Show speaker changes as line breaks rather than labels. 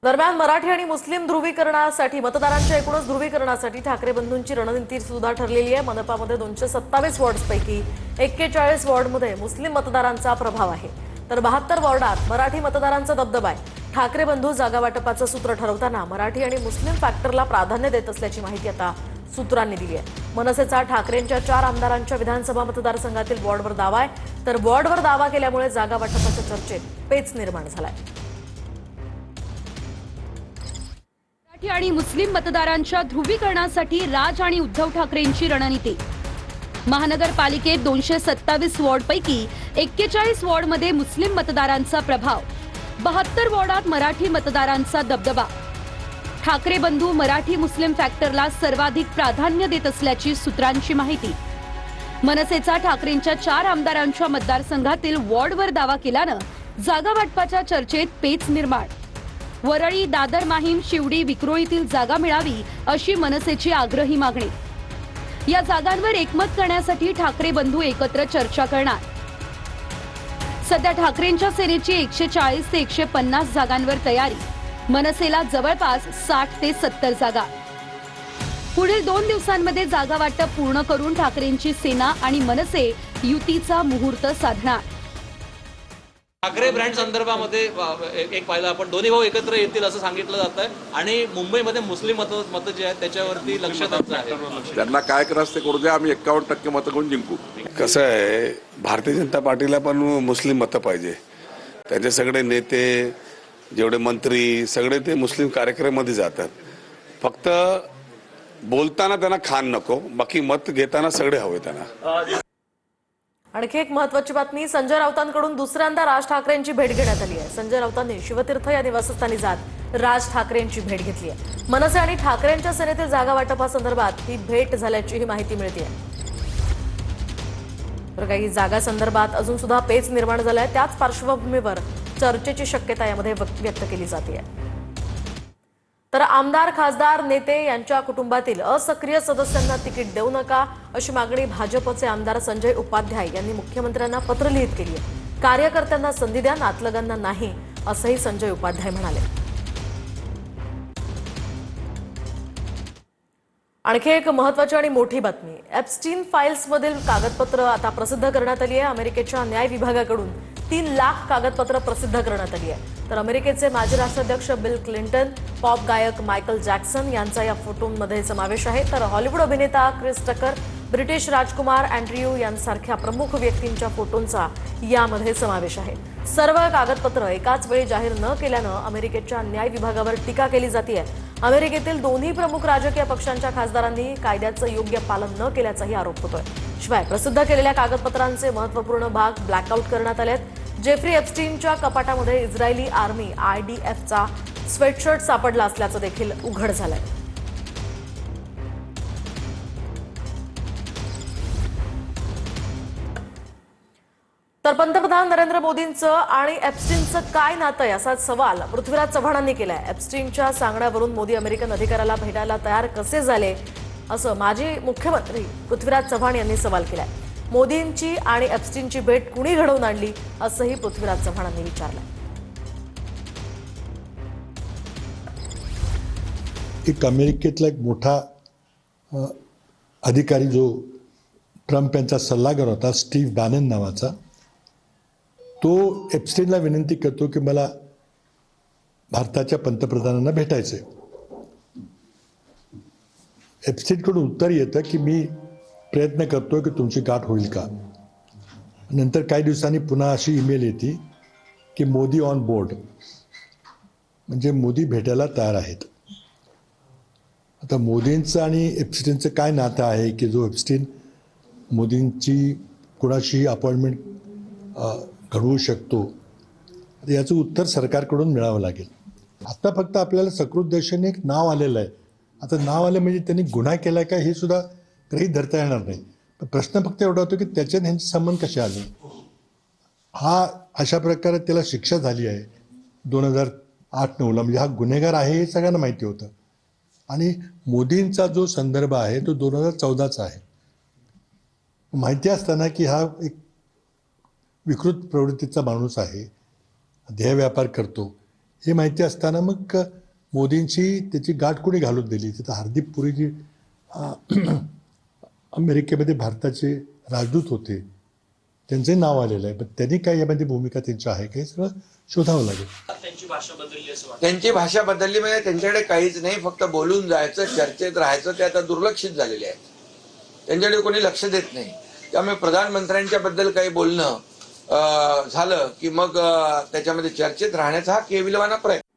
दरम्यान मराठी आणि मुस्लिम ध्रुवीकरणासाठी मतदारांच्या एकूणच ध्रुवीकरणासाठी ठाकरे बंधूंची रणनीती सुद्धा ठरलेली आहे। मनपामध्ये 227 वॉर्ड्सपैकी 41 वॉर्डमध्ये मुस्लिम मतदारांचा प्रभाव आहे, तर 72 वॉर्डात मराठी मतदारांचा दबदबा आहे। ठाकरे बंधू जागा वाटपाचं सूत्र ठरवताना मराठी आणि मुस्लिम फॅक्टरला प्राधान्य देत असल्याची माहिती आता सूत्रांनी दिली आहे। मनसेचा ठाकरेंच्या 4 आमदारांच्या विधानसभा मतदारसंघातील वॉर्डवर दावा आहे, तर वॉर्डवर दावा केल्यामुळे जागा वाटपाच्या चर्चेत पेच निर्माण झालाय।
मराठी आणि मुस्लिम मतदारांच्या ध्रुवीकरणासाठी राज आणि उद्धव ठाकरेंची रणनीती। महानगरपालिकेत 227 वॉर्डपैकी 41 वॉर्डमध्ये मुस्लिम मतदारांचा प्रभाव, 72 वॉर्डात मराठी मतदारांचा दबदबा। ठाकरे बंधू मराठी मुस्लिम फॅक्टरला सर्वाधिक प्राधान्य देत असल्याची सूत्रांची माहिती। मनसेचा ठाकरेंच्या 4 आमदारांच्या मतदारसंघातील वॉर्डवर दावा केल्यानं जागा वाटपाच्या चर्चेत पेच निर्माण। वरळी, दादर, माहीम, शिवडी, विक्रोळीतील जागा मिळावी अशी मनसेची आग्रही मागणी। या जागांवर एकमत करण्यासाठी ठाकरे बंधू एकत्र चर्चा करणार। सध्या ठाकरेंच्या सेनेची 140 ते 150 जागांवर तयारी, मनसेला जवळपास 60 ते 70 जागा। पुढील 2 दिवसांमध्ये जागा वाटप पूर्ण करून ठाकरेंची सेना आणि मनसे युतीचा मुहूर्त साधणार।
ठाकरे ब्रँड संदर्भामध्ये एक पाहिलं आपण, दोन्ही भाऊ एकत्र येतील असं सांगितलं जातंय आणि मुंबईमध्ये मुस्लिम मत जे आहेत त्याच्यावरती लक्ष द्यायचं आहे।
त्यांना काय करायचं ते करू द्या, आम्ही 51% मतं घेऊन जिंकू।
कसं आहे, भारतीय जनता पार्टीला पण मुस्लिम मतं पाहिजे। त्यांचे सगळे नेते, जेवढे मंत्री, सगळे ते मुस्लिम कार्यक्रमामध्ये जातात। फक्त बोलताना त्यांना खान नको, बाकी मत घेताना सगळे हवे त्यांना।
आणखी एक महत्त्वाची बातमी, संजय राऊतांकडून दुसऱ्यांदा राज ठाकरेंची भेट घेण्यात आली आहे। संजय राऊतांनी शिवतीर्थ या निवासस्थानी जात राज ठाकरेंची भेट घेतली आहे। मनसे आणि ठाकरेंच्या सेनेतील जागा वाटपासंदर्भात ही भेट झाल्याची माहिती मिळते आहे। तर काही जागा संदर्भात अजून सुद्धा पेच निर्माण झालाय, त्याच पार्श्वभूमीवर चर्चेची शक्यता यामध्ये व्यक्त केली जाते। तर आमदार, खासदार, नेते यांच्या कुटुंबातील असक्रिय सदस्यांना तिकीट देऊ नका अशी मागणी भाजपचे आमदार संजय उपाध्याय यांनी मुख्यमंत्र्यांना पत्र लिहित केली आहे। कार्यकर्त्यांना संधी द्या, नातलगांना नाही, असंही संजय उपाध्याय म्हणाले। आणखी एक महत्त्वाची आणि मोठी बातमी, एप्स्टीन फाईल्समधील कागदपत्र आता प्रसिद्ध करण्यात आली आहे। अमेरिकेच्या न्याय विभागाकडून 3 लाख कागदपत्र प्रसिद्ध करण्यात आली आहे। तर अमेरिकेचे माजी राष्ट्राध्यक्ष बिल क्लिंटन, पॉप गायक मायकल जॅक्सन यांचा या फोटोंमध्ये समावेश आहे। तर हॉलिवूड अभिनेता क्रिस टकर, ब्रिटिश राजकुमार अँड्र्यू यांसारख्या प्रमुख व्यक्तींच्या फोटोंचा यामध्ये समावेश आहे। सर्व कागदपत्र एकाच वेळी जाहीर न केल्यानं अमेरिकेच्या न्याय विभागावर टीका केली जाते। अमेरिकेतील दोन्ही प्रमुख राजकीय पक्षांच्या खासदारांनी कायद्याचं योग्य पालन न केल्याचाही आरोप होतोय। शिवाय प्रसिद्ध केलेल्या कागदपत्रांचे महत्त्वपूर्ण भाग ब्लॅकआउट करण्यात आलेत। जेफ्री एप्स्टीनच्या कपाटामध्ये इस्रायली आर्मी IDFचा स्वेटशर्ट सापडला असल्याचं देखील उघड झालंय। तर पंतप्रधान नरेंद्र मोदींचं आणि एप्स्टीनचं काय नातं आहे असा सवाल पृथ्वीराज चव्हाणांनी केलाय। एप्स्टीनच्या सांगण्यावरून मोदी अमेरिकन अधिकाऱ्याला भेटायला तयार कसे झाले, असं माजी मुख्यमंत्री पृथ्वीराज चव्हाण यांनी सवाल केलाय। मोदींची आणि एप्स्टीनची भेट कुणी घडवून आणली, असंही पृथ्वीराज चव्हाणांनी विचारलं।
एक अमेरिकेतला एक मोठा अधिकारी जो ट्रम्प यांचा सल्लागार होता, स्टीव्ह बॅनन नावाचा, तो एप्स्टीनला विनंती करतो की मला भारताच्या पंतप्रधानांना भेटायचंय। एप्स्टीनकडून उत्तर येतं की मी प्रयत्न करतो की तुमची गाठ होईल का। नंतर काही दिवसांनी पुन्हा अशी ईमेल येते की मोदी ऑन बोर्ड, म्हणजे मोदी भेटायला तयार आहेत। आता मोदींचं आणि एप्स्टीनचं काय नातं आहे की जो एप्स्टीन मोदींची कुणाशी अपॉइंटमेंट घडवू शकतो, याचं उत्तर सरकारकडून मिळावं लागेल। आता फक्त आपल्याला सकृत देशाने एक नाव आलेलं आहे। आता नाव आलं म्हणजे त्यांनी गुन्हा केला का हे सुद्धा गृहीत धरता येणार नाही। पण प्रश्न फक्त एवढा होतो की त्याच्यात ह्यांचे संबंध कसे आले। हा अशा प्रकारे त्याला शिक्षा झाली आहे 2008-9ला, म्हणजे हा गुन्हेगार आहे हे सगळ्यांना माहिती होतं। आणि मोदींचा जो संदर्भ आहे तो 2014चा आहे। माहिती असताना की हा एक विकृत प्रवृत्तीचा माणूस आहे, ध्येय व्यापार करतो, हे माहिती असताना मग मोदींची त्याची गाठ कोणी घालून दिली? तिथं हरदीप पुरी जी अमेरिकेमध्ये भारताचे राजदूत होते, त्यांचे नाव आलेलं आहे, पण त्यांनी काय यामध्ये भूमिका त्यांची आहे का हे सगळं शोधावं लागेल.
त्यांची भाषा बदलली म्हणजे त्यांच्याकडे काहीच नाही, फक्त बोलून जायचं, चर्चेत राहायचं, ते आता दुर्लक्षित झालेले आहे. त्यांच्याकडे कोणी लक्ष देत नाही. त्यामुळे प्रधानमंत्र्यांच्या बद्दल काही बोलणं झालं की मग त्याच्यामध्ये चर्चेत राहण्याचा हा केविलवाना प्रयत्न.